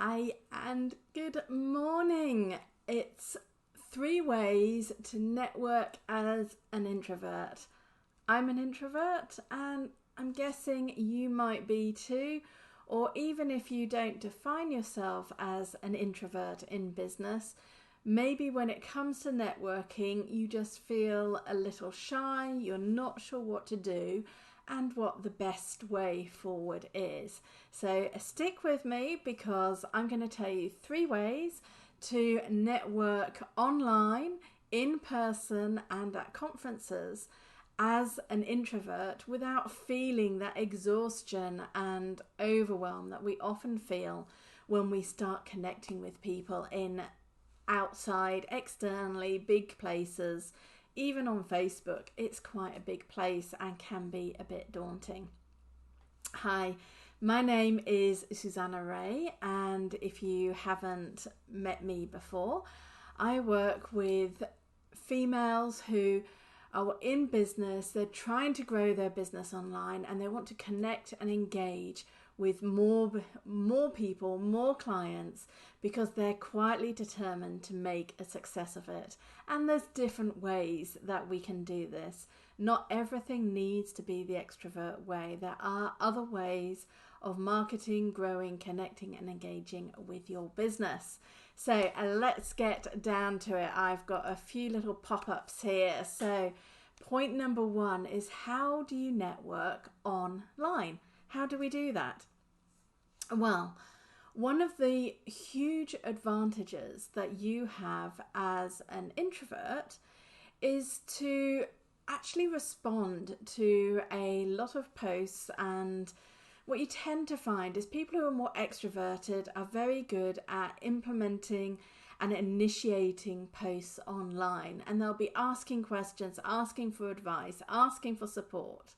Hi and good morning. It's 3 ways to network as an introvert. I'm an introvert and I'm guessing you might be too, or even if you don't define yourself as an introvert in business, maybe when it comes to networking, you just feel a little shy, you're not sure what to do and what the best way forward is. So stick with me because I'm going to tell you 3 ways to network online, in person, and at conferences as an introvert without feeling that exhaustion and overwhelm that we often feel when we start connecting with people in outside, externally, big places. Even on Facebook, it's quite a big place and can be a bit daunting. Hi, my name is Susanna Reay, and if you haven't met me before, I work with females who are in business. They're trying to grow their business online and they want to connect and engage with more people, more clients, because they're quietly determined to make a success of it. And there's different ways that we can do this. Not everything needs to be the extrovert way. There are other ways of marketing, growing, connecting and engaging with your business. So let's get down to it. I've got a few little pop-ups here. So point number 1 is, how do you network online? How do we do that? Well, one of the huge advantages that you have as an introvert is to actually respond to a lot of posts, and what you tend to find is people who are more extroverted are very good at implementing and initiating posts online, and they'll be asking questions, asking for advice, asking for support.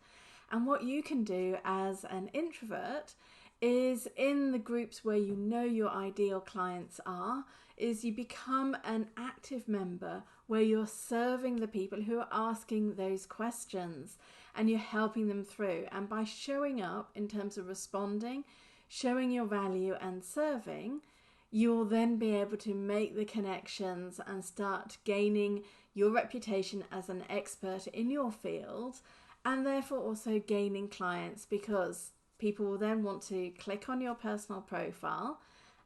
And what you can do as an introvert is, in the groups where you know your ideal clients are, is you become an active member where you're serving the people who are asking those questions and you're helping them through. And by showing up in terms of responding, showing your value and serving, you'll then be able to make the connections and start gaining your reputation as an expert in your field, and therefore also gaining clients, because people will then want to click on your personal profile.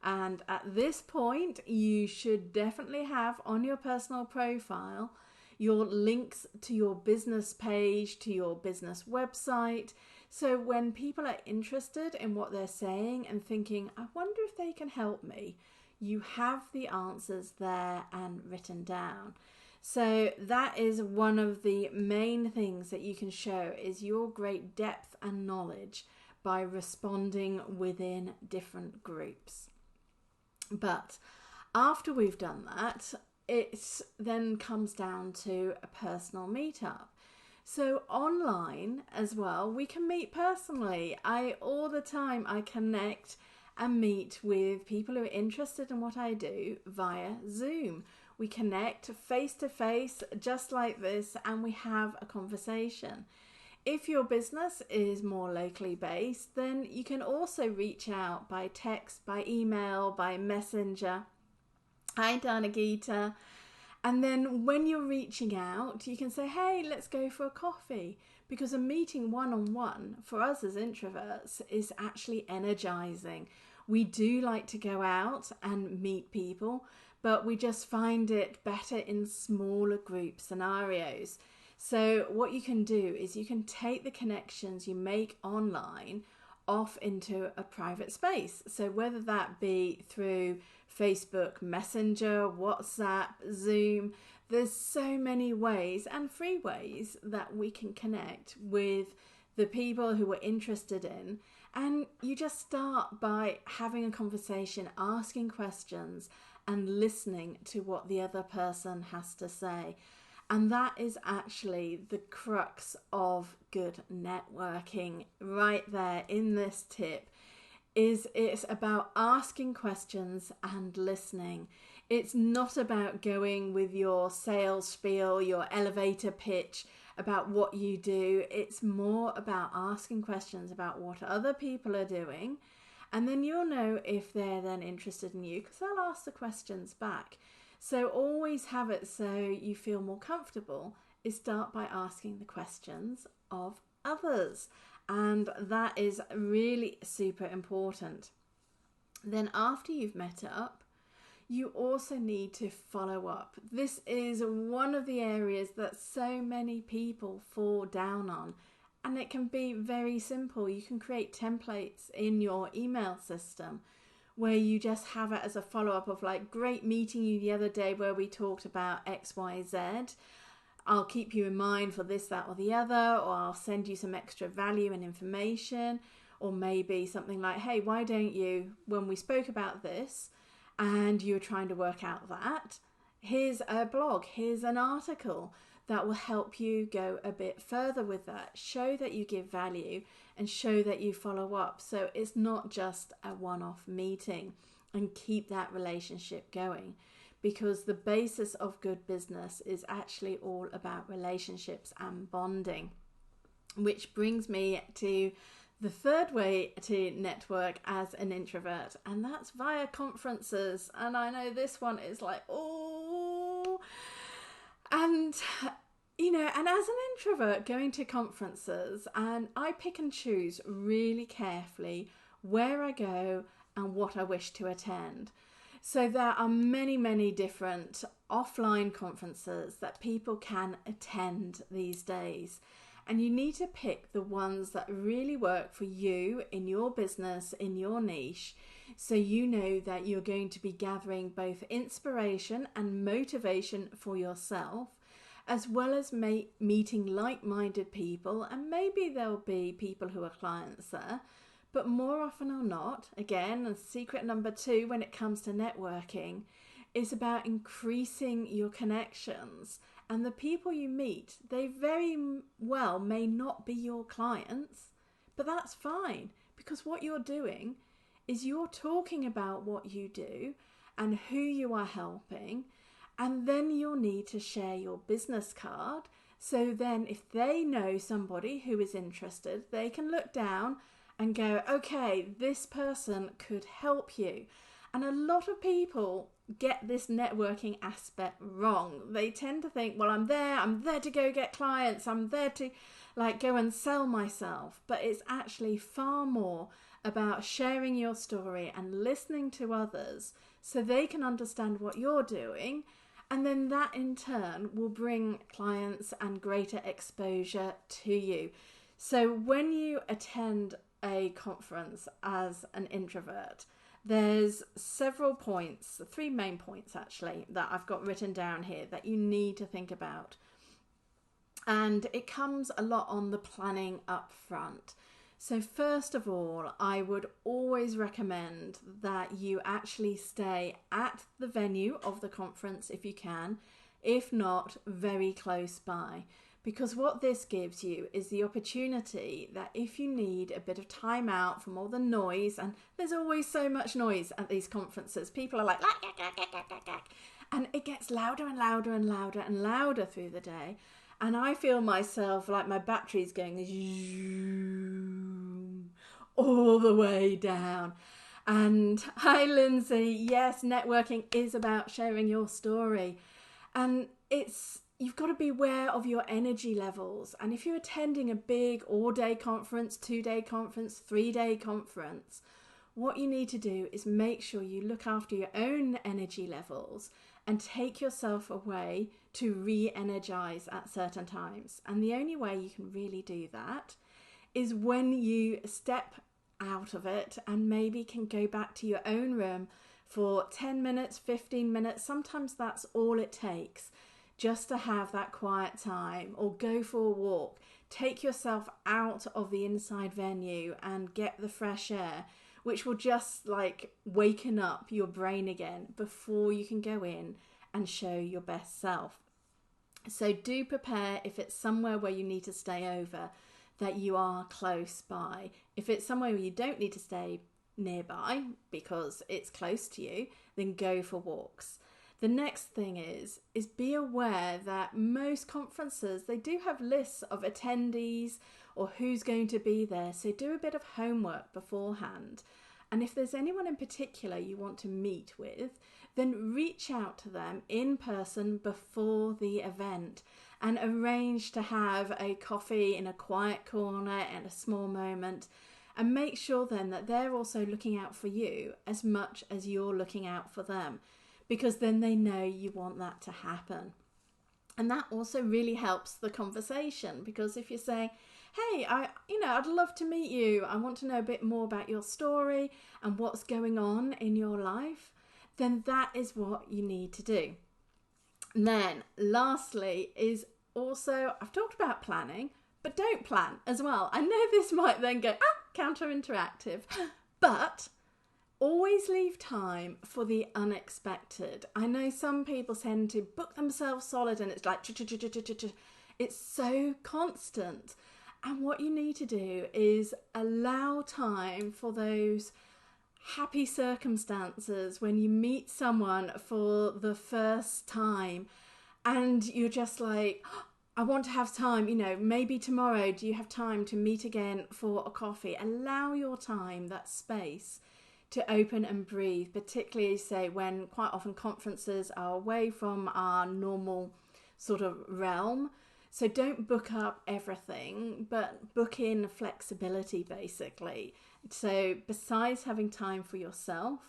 And at this point, you should definitely have on your personal profile your links to your business page, to your business website. So when people are interested in what they're saying and thinking, I wonder if they can help me, you have the answers there and written down. So that is one of the main things that you can show, is your great depth and knowledge by responding within different groups. But after we've done that, it then comes down to a personal meetup. So online as well, we can meet personally. All the time I connect and meet with people who are interested in what I do via Zoom. We connect face to face just like this and we have a conversation. If your business is more locally based, then you can also reach out by text, by email, by messenger. Hi Danagita. And then when you're reaching out, you can say, hey, let's go for a coffee. Because a meeting one-on-one for us as introverts is actually energizing. We do like to go out and meet people, but we just find it better in smaller group scenarios. So what you can do is you can take the connections you make online off into a private space. So whether that be through Facebook Messenger, WhatsApp, Zoom, there's so many ways and free ways that we can connect with the people who we're interested in. And you just start by having a conversation, asking questions and listening to what the other person has to say. And that is actually the crux of good networking right there in this tip. It's about asking questions and listening. It's not about going with your sales spiel, your elevator pitch about what you do. It's more about asking questions about what other people are doing And then you'll know if they're then interested in you because they'll ask the questions back. So always have it so you feel more comfortable is start by asking the questions of others. And that is really super important. Then after you've met up, you also need to follow up. This is one of the areas that so many people fall down on. And it can be very simple. You can create templates in your email system where you just have it as a follow-up of like, great meeting you the other day where we talked about X, Y, Z. I'll keep you in mind for this, that, or the other, or I'll send you some extra value and information. Or maybe something like, hey, why don't you, when we spoke about this, and you're trying to work out that, here's a blog, here's an article that will help you go a bit further with that. Show that you give value and show that you follow up. So it's not just a one-off meeting, and keep that relationship going, because the basis of good business is actually all about relationships and bonding. Which brings me to the third way to network as an introvert, and that's via conferences. And I know this one is like, oh, and and as an introvert going to conferences, and I pick and choose really carefully where I go and what I wish to attend. So there are many, many different offline conferences that people can attend these days. And you need to pick the ones that really work for you in your business, in your niche, so you know that you're going to be gathering both inspiration and motivation for yourself, as well as meeting like-minded people. And maybe there'll be people who are clients there, but more often or not, again, secret number 2 when it comes to networking is about increasing your connections. And the people you meet, they very well may not be your clients, but that's fine, because what you're doing is you're talking about what you do and who you are helping, and then you'll need to share your business card. So then if they know somebody who is interested, they can look down and go, okay, this person could help you. And a lot of people get this networking aspect wrong. They tend to think, well, I'm there to go get clients. I'm there to go and sell myself. But it's actually far more about sharing your story and listening to others so they can understand what you're doing. And then that in turn will bring clients and greater exposure to you. So when you attend a conference as an introvert, there's several points, 3 main points actually, that I've got written down here that you need to think about. And it comes a lot on the planning up front. So first of all, I would always recommend that you actually stay at the venue of the conference if you can, if not very close by. Because what this gives you is the opportunity that if you need a bit of time out from all the noise, and there's always so much noise at these conferences, people are like, and it gets louder and louder and louder and louder through the day. And I feel myself like my battery's going all the way down. And hi, Lindsay. Yes, networking is about sharing your story. And you've got to be aware of your energy levels. And if you're attending a big all-day conference, 2-day conference, 3-day conference, what you need to do is make sure you look after your own energy levels and take yourself away to re-energize at certain times. And the only way you can really do that is when you step out of it and maybe can go back to your own room for 10 minutes, 15 minutes. Sometimes that's all it takes, just to have that quiet time, or go for a walk. Take yourself out of the inside venue and get the fresh air, which will just waken up your brain again before you can go in and show your best self. So do prepare, if it's somewhere where you need to stay over, that you are close by. If it's somewhere where you don't need to stay nearby because it's close to you, then go for walks. The next thing is be aware that most conferences, they do have lists of attendees or who's going to be there. So do a bit of homework beforehand And if there's anyone in particular you want to meet with, then reach out to them in person before the event and arrange to have a coffee in a quiet corner at a small moment, and make sure then that they're also looking out for you as much as you're looking out for them, because then they know you want that to happen. And that also really helps the conversation, because if you're saying, hey, I'd love to meet you, I want to know a bit more about your story and what's going on in your life, then that is what you need to do. And then lastly is also, I've talked about planning, but don't plan as well. I know this might then go, counter-interactive, but always leave time for the unexpected. I know some people tend to book themselves solid and it's like, it's so constant. And what you need to do is allow time for those happy circumstances when you meet someone for the first time and you're just like, I want to have time, maybe tomorrow, do you have time to meet again for a coffee? Allow your time, that space, to open and breathe, particularly, say, when quite often conferences are away from our normal sort of realm. So don't book up everything, but book in flexibility, basically. So besides having time for yourself,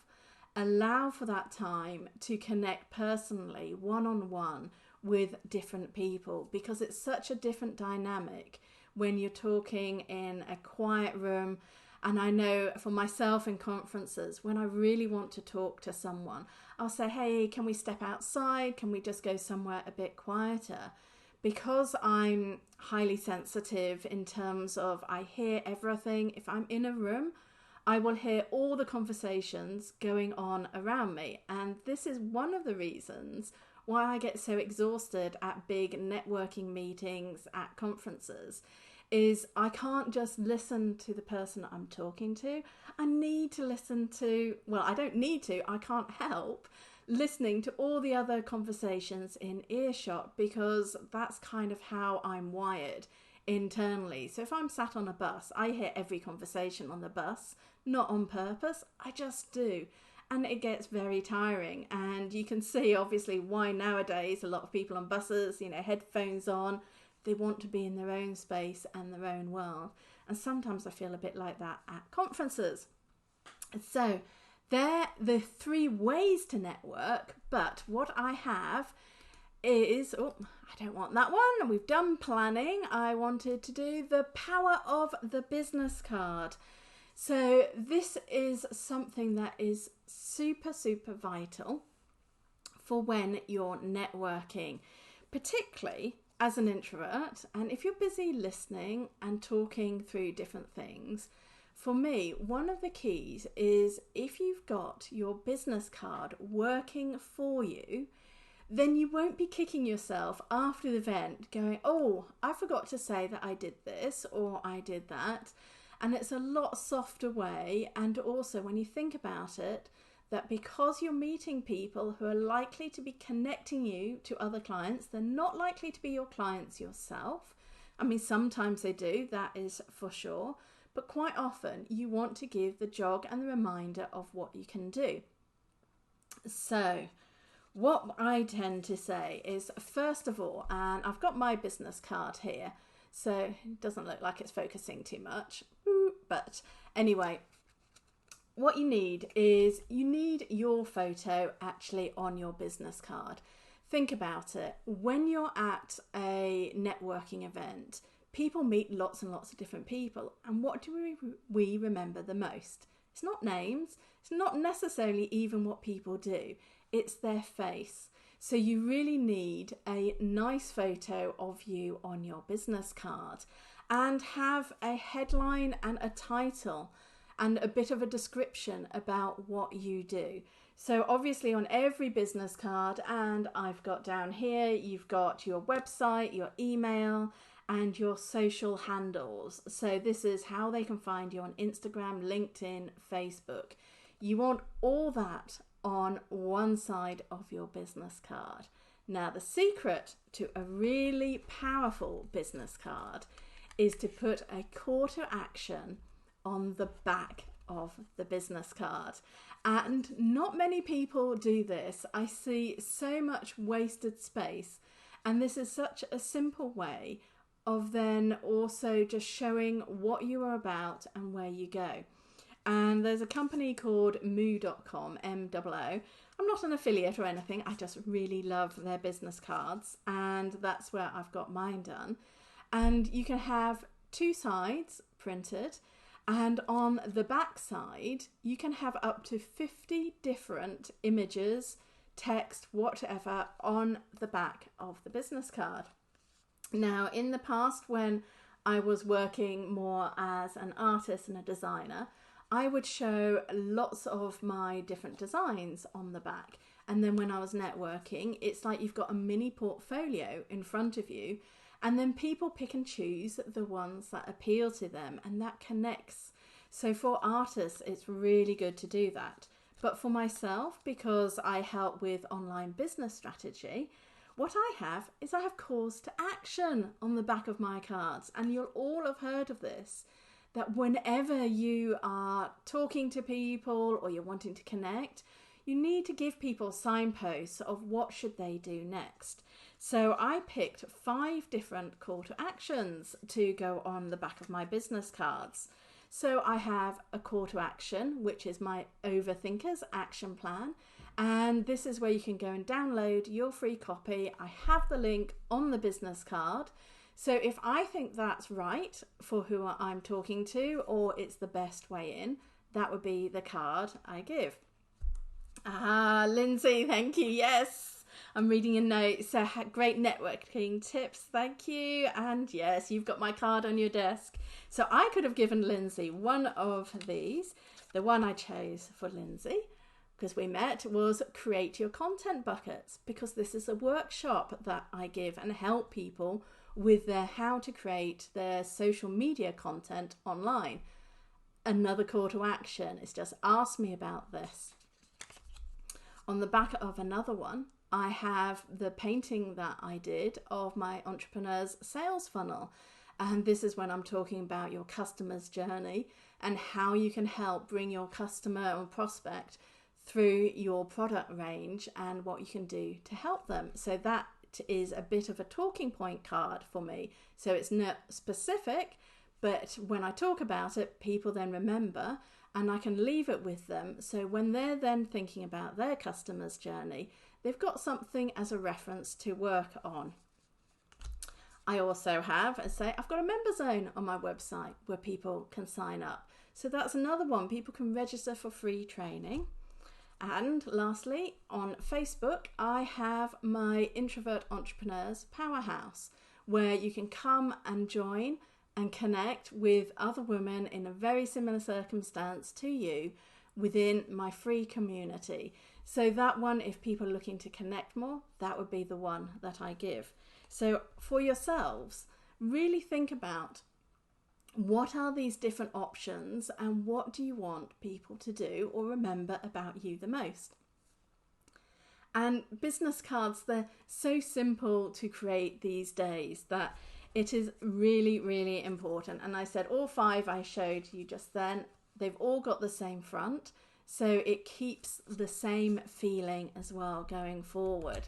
allow for that time to connect personally, one-on-one, with different people, because it's such a different dynamic when you're talking in a quiet room. And I know for myself in conferences, when I really want to talk to someone, I'll say, hey, can we step outside? Can we just go somewhere a bit quieter? Because I'm highly sensitive in terms of I hear everything. If I'm in a room, I will hear all the conversations going on around me. And this is one of the reasons why I get so exhausted at big networking meetings, at conferences, is I can't just listen to the person I'm talking to. I need to listen to, I don't need to, I can't help listening to all the other conversations in earshot, because that's kind of how I'm wired internally. So if I'm sat on a bus, I hear every conversation on the bus, not on purpose, I just do. And it gets very tiring. And you can see obviously why nowadays a lot of people on buses, headphones on, they want to be in their own space and their own world. And sometimes I feel a bit like that at conferences. So they're the 3 ways to network. But what I have is, I don't want that one. We've done planning. I wanted to do the power of the business card. So this is something that is super, super vital for when you're networking, particularly as an introvert. And if you're busy listening and talking through different things, for me, one of the keys is if you've got your business card working for you, then you won't be kicking yourself after the event going, I forgot to say that I did this or I did that. And it's a lot softer way. And also when you think about it, that because you're meeting people who are likely to be connecting you to other clients, they're not likely to be your clients yourself. I mean, sometimes they do, that is for sure. But quite often you want to give the jog and the reminder of what you can do. So what I tend to say is, first of all, and I've got my business card here, so it doesn't look like it's focusing too much. But anyway, what you need is your photo actually on your business card. Think about it. When you're at a networking event, people meet lots and lots of different people. And what do we remember the most? It's not names. It's not necessarily even what people do. It's their face. So you really need a nice photo of you on your business card, and have a headline and a title and a bit of a description about what you do. So obviously on every business card, and I've got down here, you've got your website, your email, and your social handles. So this is how they can find you on Instagram, LinkedIn, Facebook. You want all that on one side of your business card. Now, the secret to a really powerful business card is to put a call to action on the back of the business card. And not many people do this. I see so much wasted space, and this is such a simple way of then also just showing what you are about and where you go. And there's a company called moo.com, M-O-O. I'm not an affiliate or anything. I just really love their business cards, and that's where I've got mine done. And you can have two sides printed, and on the back side, you can have up to 50 different images, text, whatever, on the back of the business card. Now, in the past, when I was working more as an artist and a designer, I would show lots of my different designs on the back. And then when I was networking, it's like you've got a mini portfolio in front of you, and then people pick and choose the ones that appeal to them, and that connects. So for artists, it's really good to do that. But for myself, because I help with online business strategy, what I have calls to action on the back of my cards. And you'll all have heard of this, that whenever you are talking to people or you're wanting to connect, you need to give people signposts of what should they do next. So I picked 5 different call to actions to go on the back of my business cards. So I have a call to action, which is my Overthinkers action plan. And this is where you can go and download your free copy. I have the link on the business card. So if I think that's right for who I'm talking to, or it's the best way in, that would be the card I give. Lindsay, thank you. Yes, I'm reading a note. So great networking tips. Thank you. And yes, you've got my card on your desk. So I could have given Lindsay one of these. The one I chose for Lindsay, because we met, was create your content buckets, because this is a workshop that I give and help people with their how to create their social media content online. Another call to action is just ask me about this. On the back of another one, I have the painting that I did of my entrepreneur's sales funnel. And this is when I'm talking about your customer's journey and how you can help bring your customer or prospect through your product range and what you can do to help them. So that is a bit of a talking point card for me. So it's not specific, but when I talk about it, people then remember, and I can leave it with them. So when they're then thinking about their customer's journey, they've got something as a reference to work on. I also have, I've got a member zone on my website where people can sign up. So that's another one. People can register for free training. And lastly, on Facebook, I have my Introvert Entrepreneurs Powerhouse, where you can come and join and connect with other women in a very similar circumstance to you within my free community. So that one, if people are looking to connect more, that would be the one that I give. So for yourselves, really think about what are these different options and what do you want people to do or remember about you the most. And business cards, they're so simple to create these days that it is really, really important. And I said all 5 I showed you just then, they've all got the same front. So it keeps the same feeling as well going forward.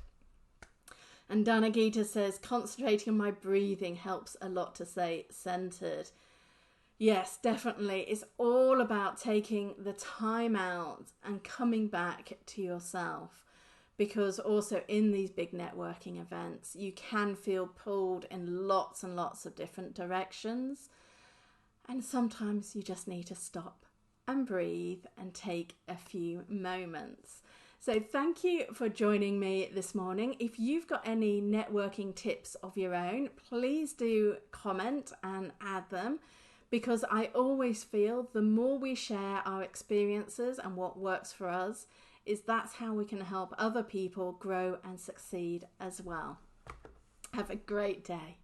And Dana Gita says, concentrating on my breathing helps a lot to stay centered. Yes, definitely. It's all about taking the time out and coming back to yourself. Because also in these big networking events, you can feel pulled in lots and lots of different directions. And sometimes you just need to stop and breathe and take a few moments. So thank you for joining me this morning. If you've got any networking tips of your own, please do comment and add them, because I always feel the more we share our experiences and what works for us, that's how we can help other people grow and succeed as well. Have a great day.